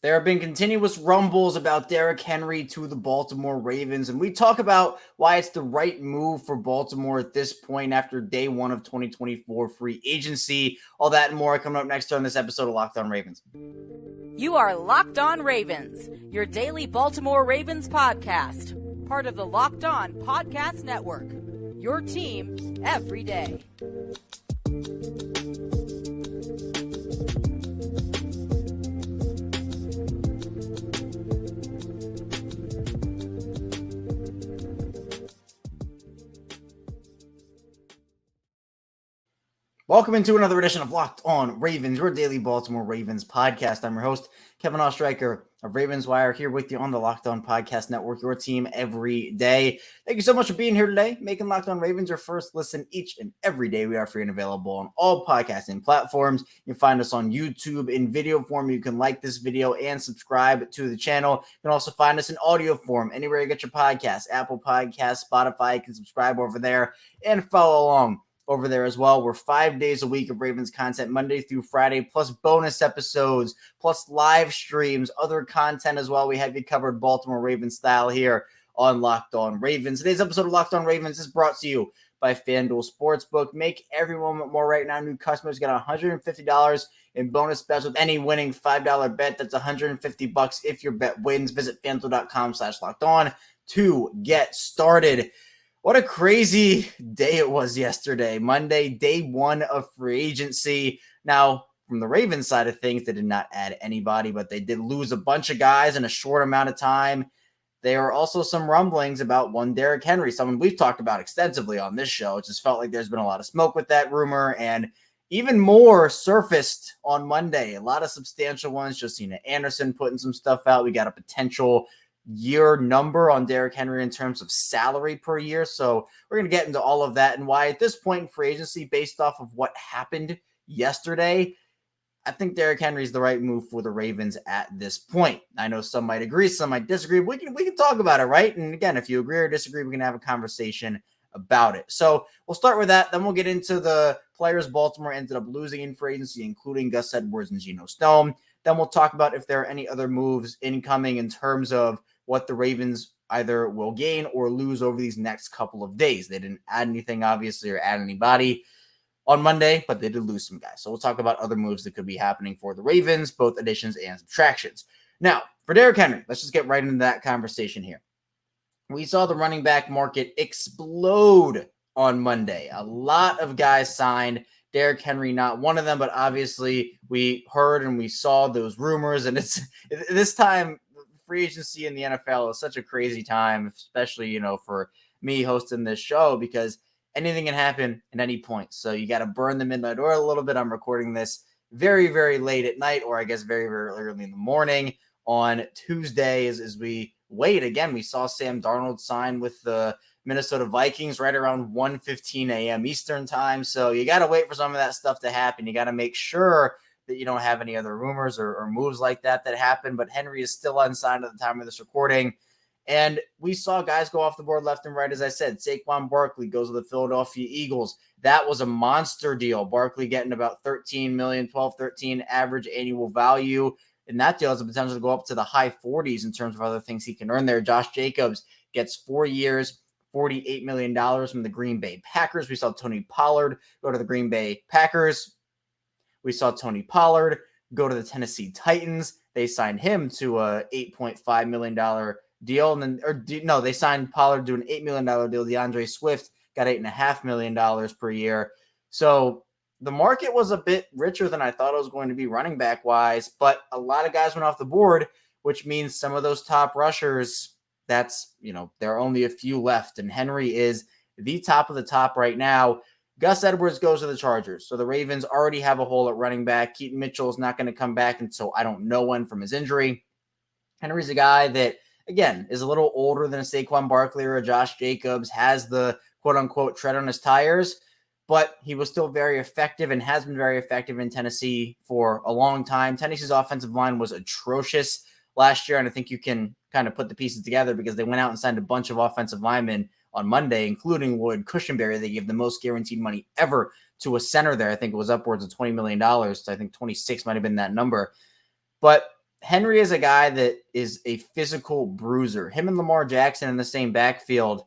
There have been continuous rumbles about Derrick Henry to the Baltimore Ravens, and we talk about why it's the right move for Baltimore at this point after day one of 2024 free agency. All that and more coming up next on this episode of Locked On Ravens. You are Locked On Ravens, your daily Baltimore Ravens podcast, part of the Locked On Podcast Network, your team every day. Welcome into another edition of Locked On Ravens, your daily Baltimore Ravens podcast. I'm your host, Kevin Ostreicher of Ravens Wire, here with you on the Locked On Podcast Network, your team every day. Thank you so much for being here today, making Locked On Ravens your first listen each and every day. We are free and available on all podcasting platforms. You can find us on YouTube in video form. You can like this video and subscribe to the channel. You can also find us in audio form anywhere you get your podcasts, Apple Podcasts, Spotify. You can subscribe over there and follow along over there as well. We're 5 days a week of Ravens content, Monday through Friday, plus bonus episodes, plus live streams, other content as well. We have you covered Baltimore Ravens style here on Locked On Ravens. Today's episode of Locked On Ravens is brought to you by FanDuel Sportsbook. Make every moment more right now. New customers get $150 in bonus bets with any winning $5 bet. That's $150 if your bet wins. Visit FanDuel.com/LockedOn to get started. What a crazy day it was yesterday. Monday, day one of free agency. Now, from the Ravens side of things, they did not add anybody, but they did lose a bunch of guys in a short amount of time. There are also some rumblings about one Derrick Henry, someone we've talked about extensively on this show. It just felt like there's been a lot of smoke with that rumor, and even more surfaced on Monday. A lot of substantial ones. Justina Anderson putting some stuff out. We got a potential year number on Derrick Henry in terms of salary per year. So we're going to get into all of that and why at this point in free agency, based off of what happened yesterday, I think Derrick Henry is the right move for the Ravens at this point. I know some might agree, some might disagree. We can talk about it, right? And again, if you agree or disagree, we can have a conversation about it. So we'll start with that. Then we'll get into the players Baltimore ended up losing in free agency, including Gus Edwards and Geno Stone. Then we'll talk about if there are any other moves incoming in terms of what the Ravens either will gain or lose over these next couple of days. They didn't add anything, obviously, or add anybody on Monday, but they did lose some guys. So we'll talk about other moves that could be happening for the Ravens, both additions and subtractions. Now, for Derrick Henry, let's just get right into that conversation here. We saw the running back market explode on Monday. A lot of guys signed. Derrick Henry, not one of them, but obviously we heard and we saw those rumors. And it's this time, free agency in the NFL is such a crazy time, especially, for me hosting this show, because anything can happen at any point. So you got to burn the midnight oil a little bit. I'm recording this very, very late at night, or I guess very, very early in the morning on Tuesday as we wait. Again, we saw Sam Darnold sign with the Minnesota Vikings right around 1:15 a.m. Eastern time. So you got to wait for some of that stuff to happen. You got to make sure that you don't have any other rumors or moves like that happen. But Henry is still unsigned at the time of this recording. And we saw guys go off the board left and right. As I said, Saquon Barkley goes to the Philadelphia Eagles. That was a monster deal. Barkley getting about $13 million, 12, 13 average annual value. And that deal has the potential to go up to the high 40s in terms of other things he can earn there. Josh Jacobs gets 4 years, $48 million from the Green Bay Packers. We saw Tony Pollard go to the Green Bay Packers. We saw Tony Pollard go to the Tennessee Titans. They signed him to a $8.5 million deal. And then, they signed Pollard to an $8 million deal. DeAndre Swift got $8.5 million per year. So the market was a bit richer than I thought it was going to be running back wise, but a lot of guys went off the board, which means some of those top rushers, there are only a few left. And Henry is the top of the top right now. Gus Edwards goes to the Chargers. So the Ravens already have a hole at running back. Keaton Mitchell is not going to come back until I don't know when from his injury. Henry's a guy that, again, is a little older than a Saquon Barkley or a Josh Jacobs, has the quote-unquote tread on his tires, but he was still very effective and has been very effective in Tennessee for a long time. Tennessee's offensive line was atrocious last year, and I think you can kind of put the pieces together because they went out and signed a bunch of offensive linemen on Monday, including Wood Cushenberry. They gave the most guaranteed money ever to a center there. I think it was upwards of $20 million. So I think 26 might have been that number. But Henry is a guy that is a physical bruiser. Him and Lamar Jackson in the same backfield.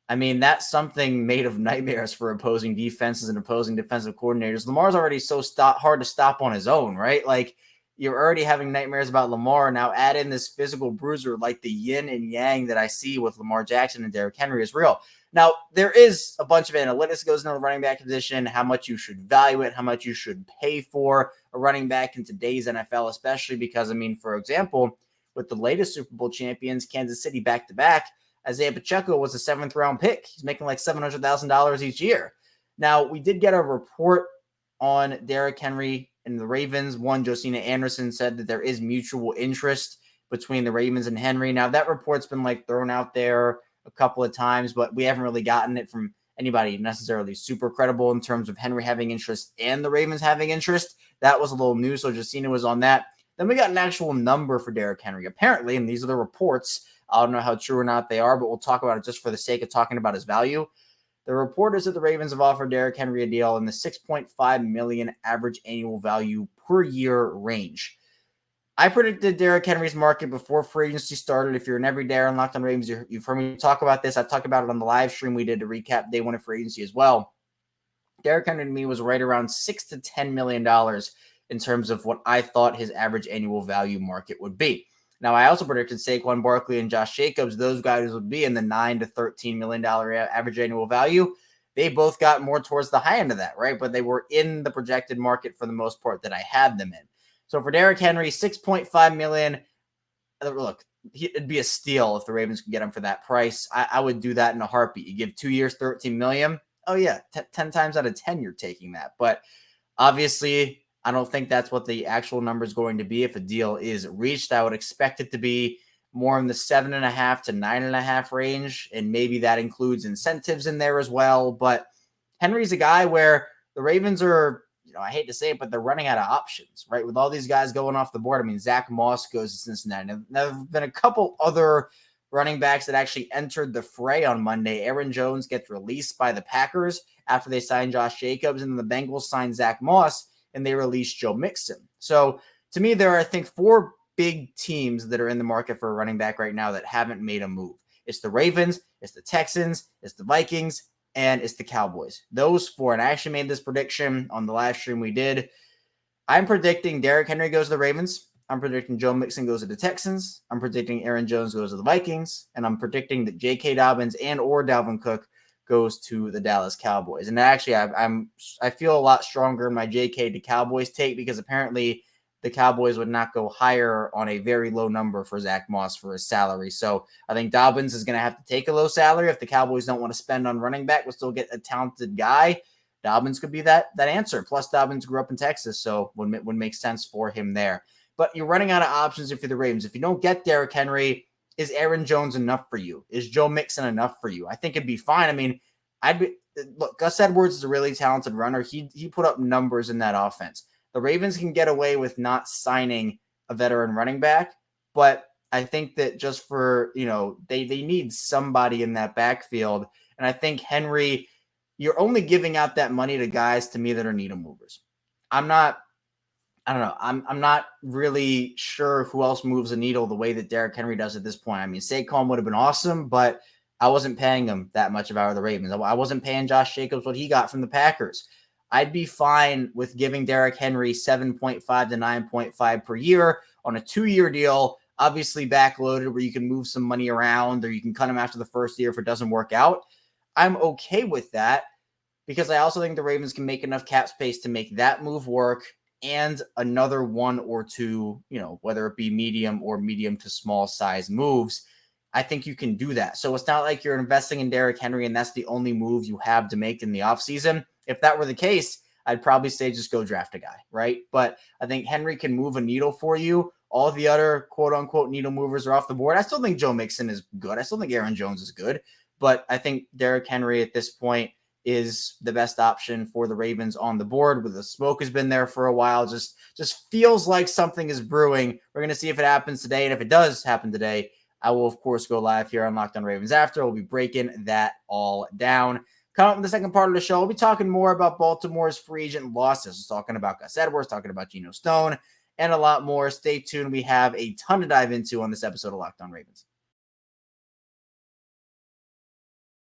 I mean, that's something made of nightmares for opposing defenses and opposing defensive coordinators. Lamar's already so hard to stop on his own, right? Like, you're already having nightmares about Lamar. Now add in this physical bruiser, like the yin and yang that I see with Lamar Jackson and Derrick Henry is real. Now, there is a bunch of analytics goes into the running back position, how much you should value it, how much you should pay for a running back in today's NFL, especially because, I mean, for example, with the latest Super Bowl champions, Kansas City back-to-back, Isaiah Pacheco was a 7th-round pick. He's making like $700,000 each year. Now, we did get a report on Derrick Henry and the Ravens. One, Josina Anderson said that there is mutual interest between the Ravens and Henry. Now, that report's been like thrown out there a couple of times, but we haven't really gotten it from anybody necessarily super credible in terms of Henry having interest and the Ravens having interest. That was a little new, so Josina was on that. Then we got an actual number for Derrick Henry. Apparently, and these are the reports, I don't know how true or not they are, but we'll talk about it just for the sake of talking about his value. The report is that the Ravens have offered Derrick Henry a deal in the $6.5 million average annual value per year range. I predicted Derrick Henry's market before free agency started. If you're an everyday on Locked On Ravens, you've heard me talk about this. I talked about it on the live stream we did to recap day one of free agency as well. Derrick Henry to me was right around $6 to $10 million in terms of what I thought his average annual value market would be. Now, I also predicted Saquon Barkley and Josh Jacobs, those guys would be in the $9 to $13 million average annual value. They both got more towards the high end of that, right? But they were in the projected market for the most part that I had them in. So for Derrick Henry, $6.5 million, look, it'd be a steal if the Ravens could get him for that price. I would do that in a heartbeat. You give 2 years, $13 million. Oh, yeah, 10 times out of 10, you're taking that. But obviously, I don't think that's what the actual number is going to be if a deal is reached. I would expect it to be more in the 7.5 to 9.5 range, and maybe that includes incentives in there as well. But Henry's a guy where the Ravens are, I hate to say it, but they're running out of options, right? With all these guys going off the board. I mean, Zach Moss goes to Cincinnati. Now, there have been a couple other running backs that actually entered the fray on Monday. Aaron Jones gets released by the Packers after they signed Josh Jacobs, and the Bengals signed Zach Moss, and they released Joe Mixon. So to me, there are, I think, 4 big teams that are in the market for a running back right now that haven't made a move. It's the Ravens, it's the Texans, it's the Vikings, and it's the Cowboys. Those 4, and I actually made this prediction on the live stream we did. I'm predicting Derrick Henry goes to the Ravens. I'm predicting Joe Mixon goes to the Texans. I'm predicting Aaron Jones goes to the Vikings. And I'm predicting that J.K. Dobbins and or Dalvin Cook goes to the Dallas Cowboys. And actually, I feel a lot stronger in my JK to Cowboys take because apparently the Cowboys would not go higher on a very low number for Zach Moss for his salary. So I think Dobbins is going to have to take a low salary. If the Cowboys don't want to spend on running back, we'll still get a talented guy. Dobbins could be that answer. Plus, Dobbins grew up in Texas, so would make sense for him there. But you're running out of options if you're the Ravens. If you don't get Derrick Henry, is Aaron Jones enough for you? Is Joe Mixon enough for you? I think it'd be fine. I mean, look, Gus Edwards is a really talented runner. He put up numbers in that offense. The Ravens can get away with not signing a veteran running back, but I think that just for, they need somebody in that backfield. And I think Henry, you're only giving out that money to guys to me that are needle movers. I don't know. I'm not really sure who else moves a needle the way that Derrick Henry does at this point. I mean, Saquon would have been awesome, but I wasn't paying him that much out of the Ravens. I wasn't paying Josh Jacobs what he got from the Packers. I'd be fine with giving Derrick Henry 7.5 to 9.5 per year on a 2-year deal, obviously backloaded where you can move some money around or you can cut him after the first year if it doesn't work out. I'm okay with that because I also think the Ravens can make enough cap space to make that move work and another 1 or 2, whether it be medium or medium to small size moves. I think you can do that. So it's not like you're investing in Derrick Henry and that's the only move you have to make in the offseason. If that were the case, I'd probably say just go draft a guy, right? But I think Henry can move a needle for you. All the other quote-unquote needle movers are off the board. I still think Joe Mixon is good. I still think Aaron Jones is good. But I think Derrick Henry at this point is the best option for the Ravens on the board. With the smoke has been there for a while. Just feels like something is brewing. We're going to see if it happens today. And if it does happen today, I will, of course, go live here on Locked On Ravens after. We'll be breaking that all down. Coming up in the second part of the show, we'll be talking more about Baltimore's free agent losses. We're talking about Gus Edwards, talking about Geno Stone, and a lot more. Stay tuned. We have a ton to dive into on this episode of Locked On Ravens.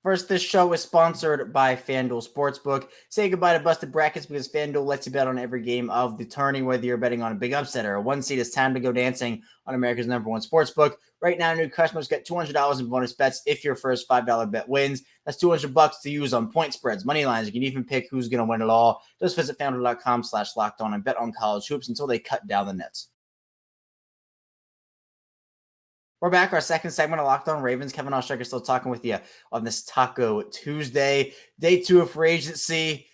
First, this show is sponsored by FanDuel Sportsbook. Say goodbye to busted brackets because FanDuel lets you bet on every game of the tourney, whether you're betting on a big upset or a one seed. It's time to go dancing on America's #1 sportsbook. Right now, new customers get $200 in bonus bets if your first $5 bet wins. That's $200 to use on point spreads, money lines. You can even pick who's going to win it all. Just visit FanDuel.com/lockedon and bet on college hoops until they cut down the nets. We're back. Our second segment of Locked On Ravens. Kevin Oestreicher still talking with you on this Taco Tuesday. Day 2 of free agency.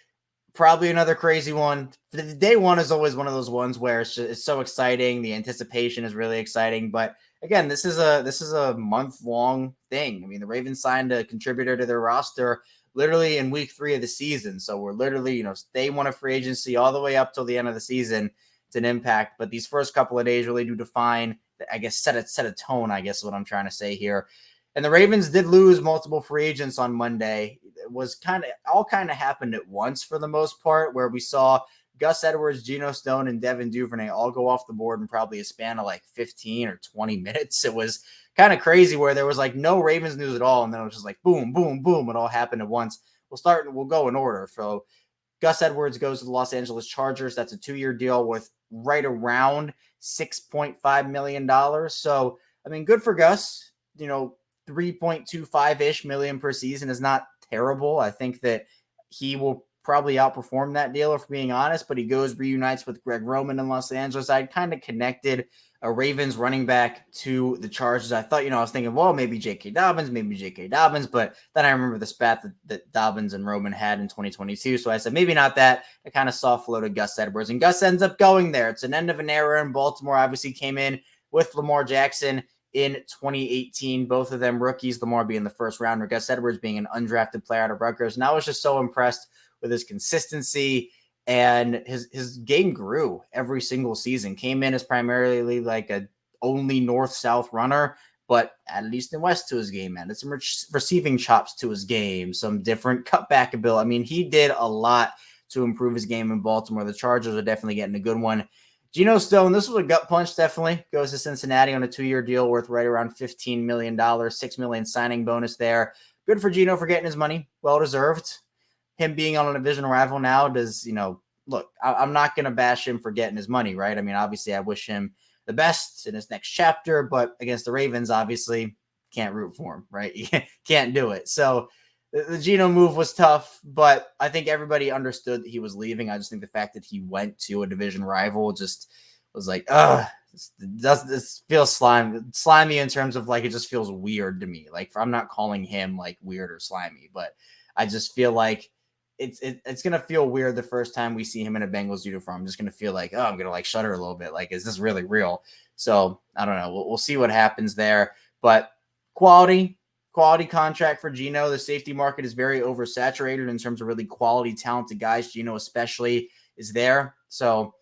Probably another crazy one. Day 1 is always one of those ones where it's so exciting. The anticipation is really exciting. But again, this is a month-long thing. I mean, the Ravens signed a contributor to their roster literally in week 3 of the season. So we're literally, day 1 of free agency all the way up till the end of the season. It's an impact. But these first couple of days really do define, I guess, set a tone, I guess is what I'm trying to say here. And the Ravens did lose multiple free agents on Monday. It was kind of happened at once for the most part, where we saw Gus Edwards, Geno Stone, and Devin Duvernay all go off the board in probably a span of like 15 or 20 minutes. It was kind of crazy where there was like no Ravens news at all. And then it was just like boom, boom, boom. It all happened at once. We'll go in order. So Gus Edwards goes to the Los Angeles Chargers. That's a 2-year deal with right around $6.5 million. So, I mean, good for Gus. 3.25-ish million per season is not terrible. I think that he will probably outperform that deal, if being honest, but he reunites with Greg Roman in Los Angeles. I kind of connected a Ravens running back to the Chargers. I thought, I was thinking, well, maybe J.K. Dobbins, but then I remember the spat that Dobbins and Roman had in 2022. So I said, maybe not that. I kind of soft floated Gus Edwards, and Gus ends up going there. It's an end of an era in Baltimore. Obviously came in with Lamar Jackson in 2018, both of them rookies, Lamar being the first rounder, Gus Edwards being an undrafted player out of Rutgers. And I was just so impressed with his consistency, and his game grew every single season. Came in as primarily like a only north-south runner, but added east and west to his game, added some receiving chops to his game, some different cutback ability. I mean, he did a lot to improve his game in Baltimore. The Chargers are definitely getting a good one. Geno Stone, this was a gut punch, definitely. Goes to Cincinnati on a 2-year deal worth right around $15 million, $6 million signing bonus there. Good for Geno for getting his money. Well-deserved. Him being on a division rival now does, look, I'm not going to bash him for getting his money, right? I mean, obviously, I wish him the best in his next chapter, but against the Ravens, obviously, can't root for him, right? You can't do it. So the Geno move was tough, but I think everybody understood that he was leaving. I just think the fact that he went to a division rival just was like, this feels slimy in terms of like, it just feels weird to me. Like, I'm not calling him like weird or slimy, but I just feel like it's going to feel weird the first time we see him in a Bengals uniform. I'm just going to feel like, I'm going to like shudder a little bit. Like, is this really real? So I don't know. We'll see what happens there, but quality contract for Geno. The safety market is very oversaturated in terms of really quality, talented guys. Geno especially is there. So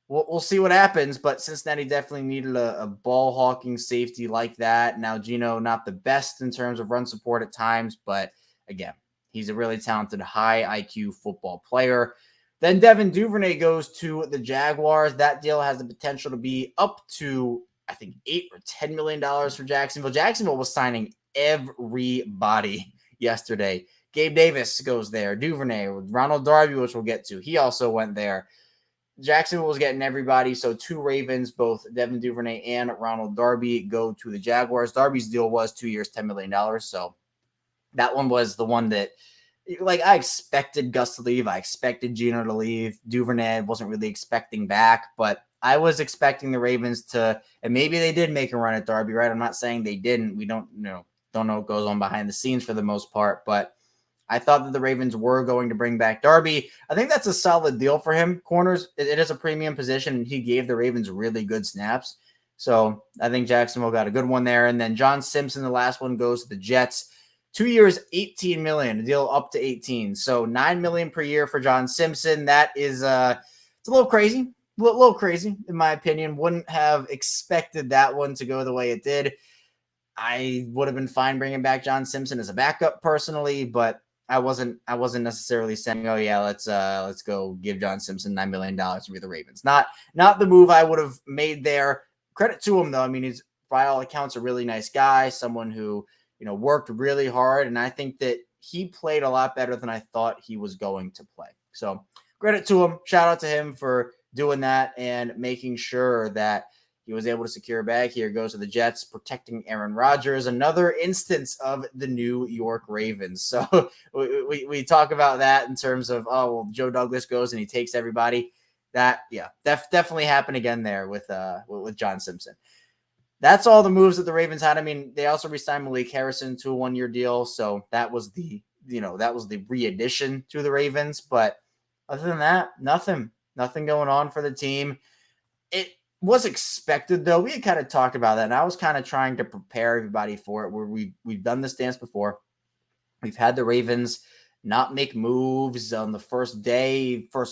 we'll see what happens, but Cincinnati definitely needed a ball hawking safety like that. Now, Geno, not the best in terms of run support at times, but again, he's a really talented, high IQ football player. Then Devin Duvernay goes to the Jaguars. That deal has the potential to be up to, I think, $8 or $10 million for Jacksonville. Jacksonville was signing everybody yesterday. Gabe Davis goes there. Duvernay, Ronald Darby, which we'll get to. He also went there. Jacksonville was getting everybody. So 2 Ravens, both Devin Duvernay and Ronald Darby, go to the Jaguars. Darby's deal was 2 years, $10 million. So that one was the one that, like, I expected Gus to leave. I expected Geno to leave. Duvernay wasn't really expecting back, but I was expecting the Ravens to, and maybe they did make a run at Darby, right? I'm not saying they didn't. We don't know what goes on behind the scenes for the most part, but I thought that the Ravens were going to bring back Darby. I think that's a solid deal for him. Corners, it is a premium position, and he gave the Ravens really good snaps. So I think Jacksonville got a good one there. And then John Simpson, the last one, goes to the Jets. 2 years, $18 million, a deal up to 18. So $9 million per year for John Simpson. That is it's a little crazy. A little crazy, in my opinion. Wouldn't have expected that one to go the way it did. I would have been fine bringing back John Simpson as a backup personally, but I wasn't necessarily saying, oh yeah, let's go give John Simpson $9 million to be the Ravens. Not the move I would have made there. Credit to him though. I mean, he's by all accounts a really nice guy, someone who, worked really hard. And I think that he played a lot better than I thought he was going to play. So credit to him. Shout out to him for doing that and making sure that he was able to secure a bag. Here goes to the Jets, protecting Aaron Rodgers. Another instance of the New York Ravens. So we talk about that in terms of, oh, well, Joe Douglas goes and he takes everybody. That, yeah, definitely happened again there with John Simpson. That's all the moves that the Ravens had. I mean, they also re-signed Malik Harrison to a 1-year deal. So that was the re-addition to the Ravens. But other than that, nothing going on for the team. It was expected, though. We had kind of talked about that, and I was kind of trying to prepare everybody for it, where we've done this dance before. We've had the Ravens not make moves on the first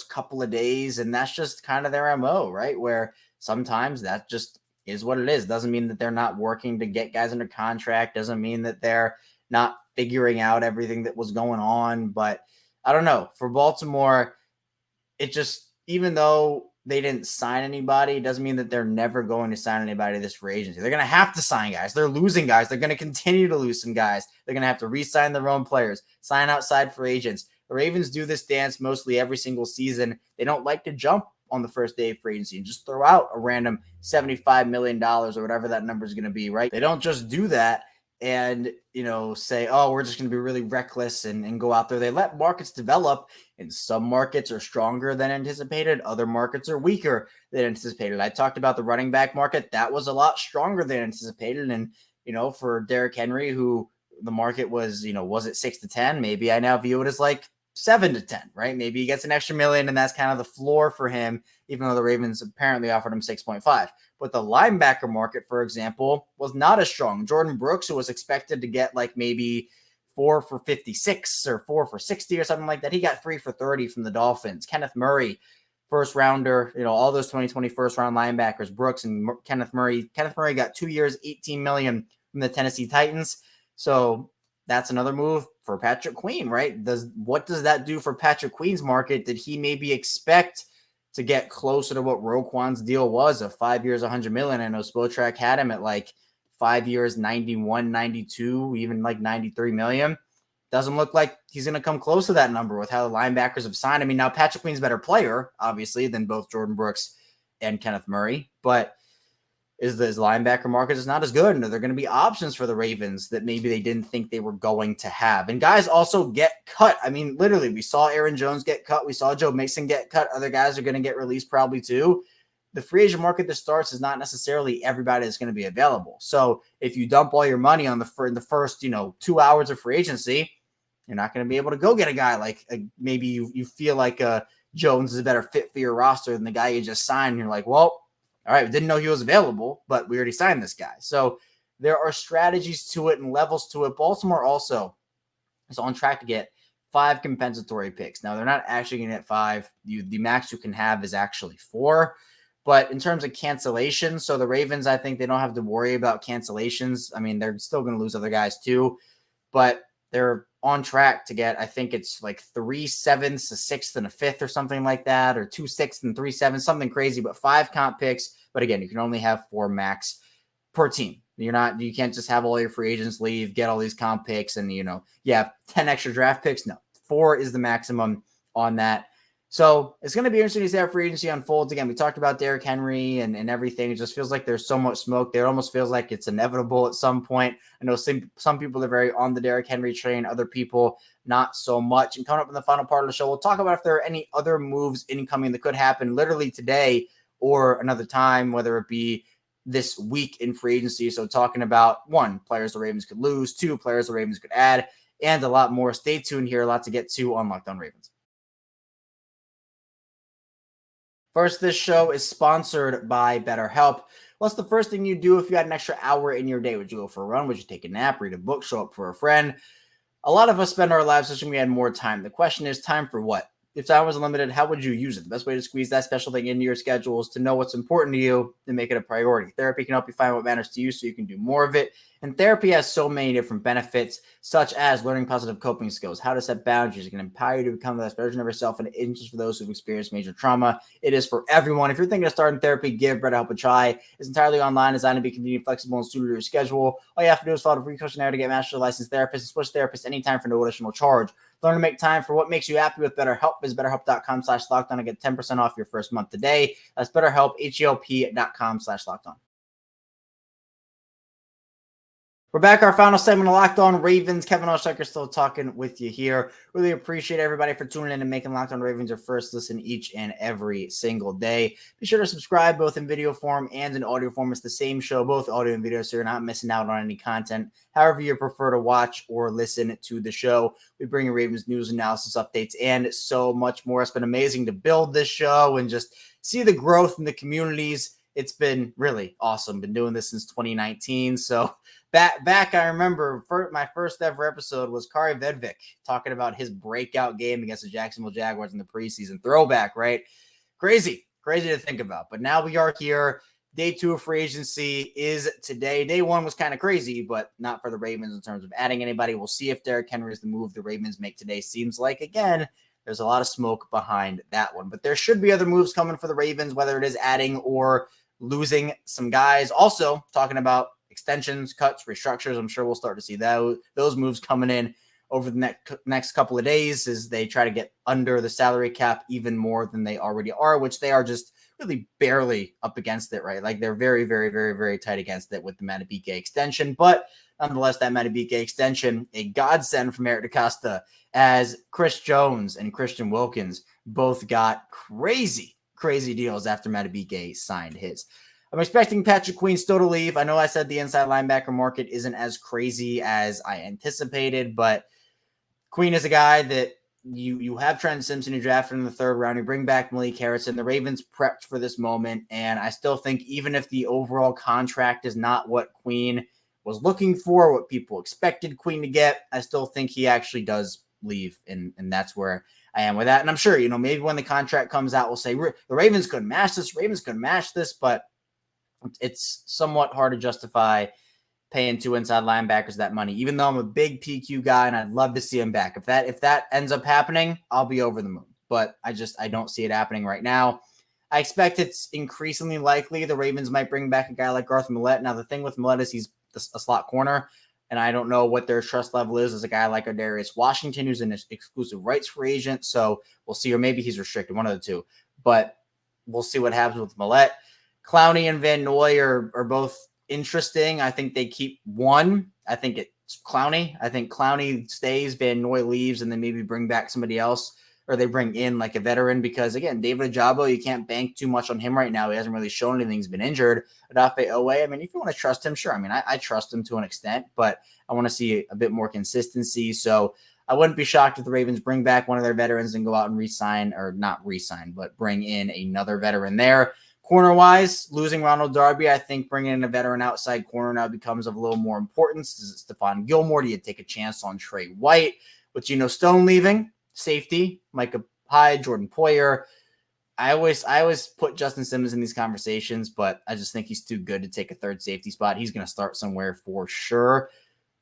couple of days, and that's just kind of their MO, right? Where sometimes that just is what it is. Doesn't mean that they're not working to get guys under contract. Doesn't mean that they're not figuring out everything that was going on. But I don't know. For Baltimore, it just, even though they didn't sign anybody, it doesn't mean that they're never going to sign anybody this free agency. They're going to have to sign guys. They're losing guys. They're going to continue to lose some guys. They're going to have to re-sign their own players, sign outside free agents. The Ravens do this dance mostly every single season. They don't like to jump on the first day of free agency and just throw out a random $75 million or whatever that number is going to be, right? They don't just do that and, say, oh, we're just going to be really reckless and go out there. They let markets develop, and some markets are stronger than anticipated. Other markets are weaker than anticipated. I talked about the running back market. That was a lot stronger than anticipated. And, for Derrick Henry, who the market was, was it 6 to 10? Maybe I now view it as like 7 to 10, right? Maybe he gets an extra million and that's kind of the floor for him, even though the Ravens apparently offered him 6.5. But the linebacker market, for example, was not as strong. Jordan Brooks, who was expected to get like maybe 4 for 56 or 4 for 60 or something like that, he got 3 for 30 from the Dolphins. Kenneth Murray, first rounder, all those 2020 first round linebackers, Brooks and Kenneth Murray. Kenneth Murray got 2 years, $18 million from the Tennessee Titans. So that's another move for Patrick Queen, right? What does that do for Patrick Queen's market? Did he maybe expect to get closer to what Roquan's deal was of 5 years, $100 million? I know Spotrac had him at like 5 years, 91, 92, even like $93 million. Doesn't look like he's going to come close to that number with how the linebackers have signed. I mean, now Patrick Queen's a better player, obviously, than both Jordan Brooks and Kenneth Murray, but is the linebacker market is not as good, and are there going to be options for the Ravens that maybe they didn't think they were going to have? And guys also get cut. I mean, literally, we saw Aaron Jones get cut. We saw Joe Mixon get cut. Other guys are going to get released probably too. The free agent market that starts is not necessarily everybody that's going to be available. So if you dump all your money on the first 2 hours of free agency, you're not going to be able to go get a guy like maybe you feel like Jones is a better fit for your roster than the guy you just signed. And you're like, well, all right, we didn't know he was available, but we already signed this guy. So there are strategies to it and levels to it. Baltimore also is on track to get 5 compensatory picks. Now, they're not actually going to get 5. The max you can have is actually 4. But in terms of cancellations, so the Ravens, I think they don't have to worry about cancellations. I mean, they're still going to lose other guys too, but they're on track to get, I think it's like 3 7ths, a 6th, and a 5th or something like that, or 2 6ths and 3 7ths, something crazy, but 5 comp picks. But again, you can only have 4 max per team. You can't just have all your free agents leave, get all these comp picks, and you have 10 extra draft picks. No, 4 is the maximum on that. So it's going to be interesting to see how free agency unfolds. Again, we talked about Derrick Henry and everything. It just feels like there's so much smoke there. It almost feels like it's inevitable at some point. I know some people are very on the Derrick Henry train, other people not so much. And coming up in the final part of the show, we'll talk about if there are any other moves incoming that could happen literally today or another time, whether it be this week in free agency. So talking about 1, players the Ravens could lose, 2, players the Ravens could add, and a lot more. Stay tuned here. A lot to get to on Locked On Ravens. First, this show is sponsored by BetterHelp. What's the first thing you do if you had an extra hour in your day? Would you go for a run? Would you take a nap, read a book, show up for a friend? A lot of us spend our lives wishing we had more time. The question is, time for what? if time was unlimited, how would you use it? The best way to squeeze that special thing into your schedule is to know what's important to you and make it a priority. Therapy can help you find what matters to you so you can do more of it. And therapy has so many different benefits, such as learning positive coping skills, how to set boundaries. It can empower you to become the best version of yourself, and it isn't just for those who've experienced major trauma. It is for everyone. If you're thinking of starting therapy, give BetterHelp a try. It's entirely online, designed to be convenient, flexible, and suited to your schedule. All you have to do is follow the free questionnaire to get matched to a licensed therapist and switch therapists anytime for no additional charge. Learn to make time for what makes you happy with BetterHelp. Visit BetterHelp.com/lockedon and get 10% off your first month today. That's BetterHelp, HELP.com/lockedon. We're back. Our final segment of Locked On Ravens. Kevin Oestreicher still talking with you here. Really appreciate everybody for tuning in and making Locked On Ravens your first listen each and every single day. Be sure to subscribe both in video form and in audio form. It's the same show, both audio and video, so you're not missing out on any content. However you prefer to watch or listen to the show, we bring you Ravens news, analysis, updates, and so much more. It's been amazing to build this show and just see the growth in the communities. It's been really awesome. Been doing this since 2019. So back, I remember my first ever episode was Kari Vedvik talking about his breakout game against the Jacksonville Jaguars in the preseason. Throwback, right? Crazy to think about. But now we are here. Day 2 of free agency is today. Day 1 was kind of crazy, but not for the Ravens in terms of adding anybody. We'll see if Derrick Henry is the move the Ravens make today. Seems like, again, there's a lot of smoke behind that one. But there should be other moves coming for the Ravens, whether it is adding or losing some guys. Also, talking about extensions, cuts, restructures. I'm sure we'll start to see those moves coming in over the next couple of days as they try to get under the salary cap even more than they already are, which they are just really barely up against it, right? Like they're very, very, very, very tight against it with the Madubuike extension. But nonetheless, that Madubuike extension, a godsend from Eric DeCosta, as Chris Jones and Christian Wilkins both got crazy deals after Madubuike signed his. I'm expecting Patrick Queen still to leave. I know I said the inside linebacker market isn't as crazy as I anticipated, but Queen is a guy that you have Trent Simpson, you drafted in the 3rd round. You bring back Malik Harrison. The Ravens prepped for this moment, and I still think even if the overall contract is not what Queen was looking for, what people expected Queen to get, I still think he actually does leave, and that's where I am with that. And I'm sure, maybe when the contract comes out, we'll say the Ravens couldn't match this, but it's somewhat hard to justify paying 2 inside linebackers that money, even though I'm a big PQ guy and I'd love to see him back. If that ends up happening, I'll be over the moon, but I don't see it happening right now. I expect it's increasingly likely the Ravens might bring back a guy like Arthur Millette. Now, the thing with Millette is he's a slot corner, and I don't know what their trust level is as a guy like Darius Washington, who's an exclusive rights free agent. So we'll see, or maybe he's restricted, one of the two. But we'll see what happens with Millette. Clowney and Van Noy are both interesting. I think they keep one. I think it's Clowney. I think Clowney stays, Van Noy leaves, and then maybe bring back somebody else, or they bring in like a veteran, because again, David Ojabo, you can't bank too much on him right now. He hasn't really shown anything. He's been injured. Odafe Owe, I mean, if you want to trust him, sure. I mean, I trust him to an extent, but I want to see a bit more consistency. So I wouldn't be shocked if the Ravens bring back one of their veterans and go out and re-sign, or not re-sign, but bring in another veteran there. Corner-wise, losing Ronald Darby, I think bringing in a veteran outside corner now becomes of a little more importance. Is it Stephon Gilmore? Do you take a chance on Trey White? With Geno Stone leaving, safety, Micah Hyde, Jordan Poyer. I always put Justin Simmons in these conversations, but I just think he's too good to take a 3rd safety spot. He's going to start somewhere for sure.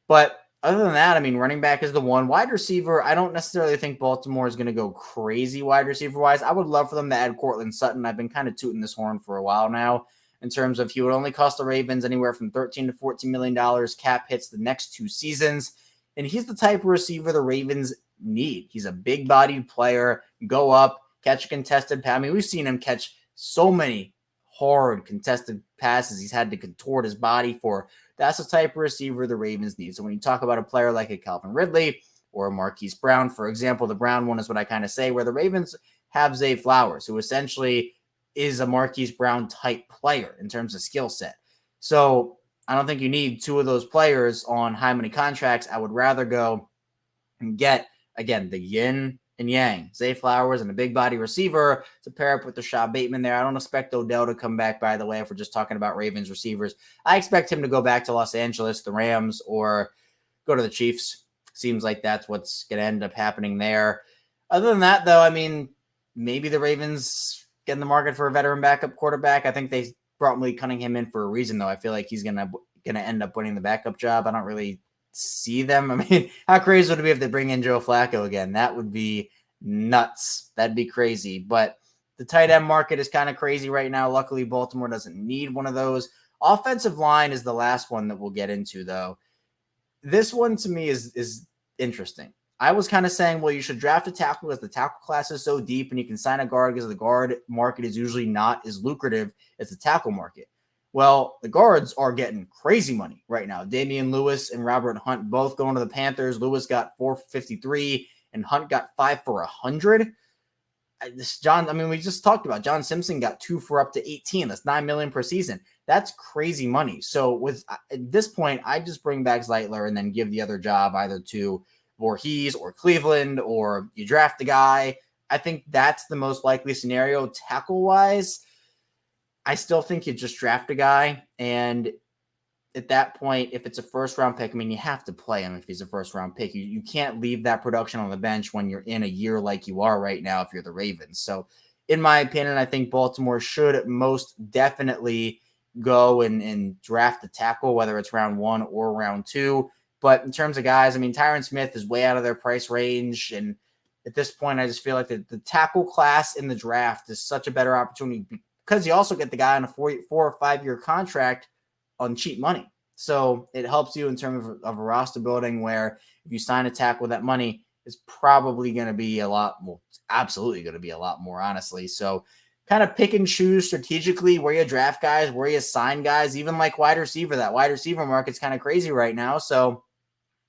But other than that, I mean, running back is the one. Wide receiver, I don't necessarily think Baltimore is going to go crazy wide receiver-wise. I would love for them to add Cortland Sutton. I've been kind of tooting this horn for a while now in terms of he would only cost the Ravens anywhere from $13 to $14 million. Cap hits the next 2 seasons. And he's the type of receiver the Ravens need. He's a big-bodied player. Go up, catch a contested pass. I mean, we've seen him catch so many hard contested passes he's had to contort his body for. That's the type of receiver the Ravens need. So when you talk about a player like a Calvin Ridley or a Marquise Brown, for example, the Brown one is what I kind of say, where the Ravens have Zay Flowers, who essentially is a Marquise Brown type player in terms of skill set. So I don't think you need 2 of those players on high money contracts. I would rather go and get, again, the yin and yang, Zay Flowers and a big body receiver to pair up with Rashad Bateman there. I don't expect Odell to come back, by the way, if we're just talking about Ravens receivers. I expect him to go back to Los Angeles, the Rams, or go to the Chiefs. Seems like that's what's going to end up happening there. Other than that, though, I mean, maybe the Ravens get in the market for a veteran backup quarterback. I think they brought Malik Cunningham in for a reason, though. I feel like he's gonna end up winning the backup job. I don't really see them. I mean, how crazy would it be if they bring in Joe Flacco again? That would be nuts. That'd be crazy. But the tight end market is kind of crazy right now. Luckily, Baltimore doesn't need one of those. Offensive line is the last one that we'll get into, though. This one to me is interesting. I was kind of saying, well, you should draft a tackle because the tackle class is so deep and you can sign a guard because the guard market is usually not as lucrative as the tackle market. Well, the guards are getting crazy money right now. Damian Lewis and Robert Hunt both going to the Panthers. Lewis got $453 and Hunt got $5 for $100. We just talked about John Simpson got 2 for up to 18. That's $9 million per season. That's crazy money. So at this point, I just bring back Zeitler and then give the other job either to Voorhees or Cleveland, or you draft the guy. I think that's the most likely scenario. Tackle-wise, I still think you just draft a guy. And at that point, if it's a first-round pick, I mean, you have to play him if he's a first-round pick. You can't leave that production on the bench when you're in a year like you are right now if you're the Ravens. So, in my opinion, I think Baltimore should most definitely go and draft the tackle, whether it's round 1 or round 2. But in terms of guys, I mean, Tyron Smith is way out of their price range. And at this point, I just feel like the tackle class in the draft is such a better opportunity because you also get the guy on a 4 or 5 year contract on cheap money. So it helps you in terms of a roster building where if you sign a tackle with that money, it's probably going to be a lot more, absolutely going to be a lot more, honestly. So kind of pick and choose strategically where you draft guys, where you sign guys, even like wide receiver. That wide receiver market's kind of crazy right now. So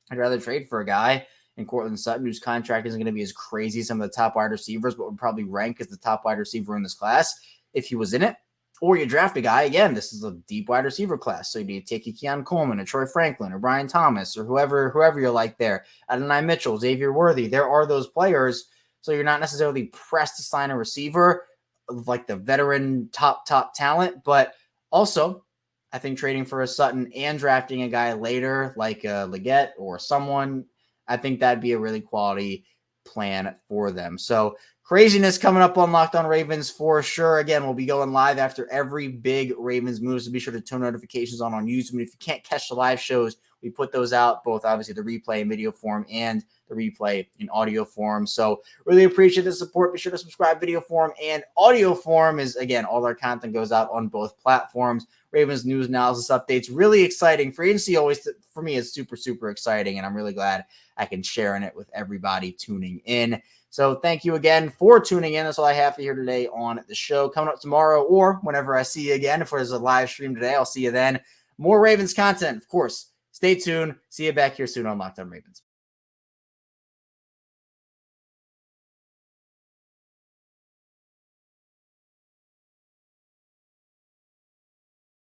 I'd rather trade for a guy in Courtland Sutton, whose contract isn't going to be as crazy as some of the top wide receivers, but would probably rank as the top wide receiver in this class if he was in it. Or you draft a guy, again, this is a deep wide receiver class. So you take a Keon Coleman or Troy Franklin or Brian Thomas or whoever you're like there. Adonai Mitchell, Xavier Worthy. There are those players. So you're not necessarily pressed to sign a receiver of like the veteran top talent. But also, I think trading for a Sutton and drafting a guy later like a Leggett or someone, I think that'd be a really quality plan for them. So craziness coming up on Locked On Ravens for sure. Again, we'll be going live after every big Ravens move, so be sure to turn notifications on YouTube. And if you can't catch the live shows, we put those out, both obviously the replay in video form and the replay in audio form. So really appreciate the support. Be sure to subscribe video form and audio form. Is again, all our content goes out on both platforms. Ravens news analysis updates, really exciting. Free agency always, for me, is super, super exciting, and I'm really glad I can share in it with everybody tuning in. So thank you again for tuning in. That's all I have for you here today on the show. Coming up tomorrow or whenever I see you again, if there's a live stream today, I'll see you then. More Ravens content, of course. Stay tuned. See you back here soon on Locked On Ravens.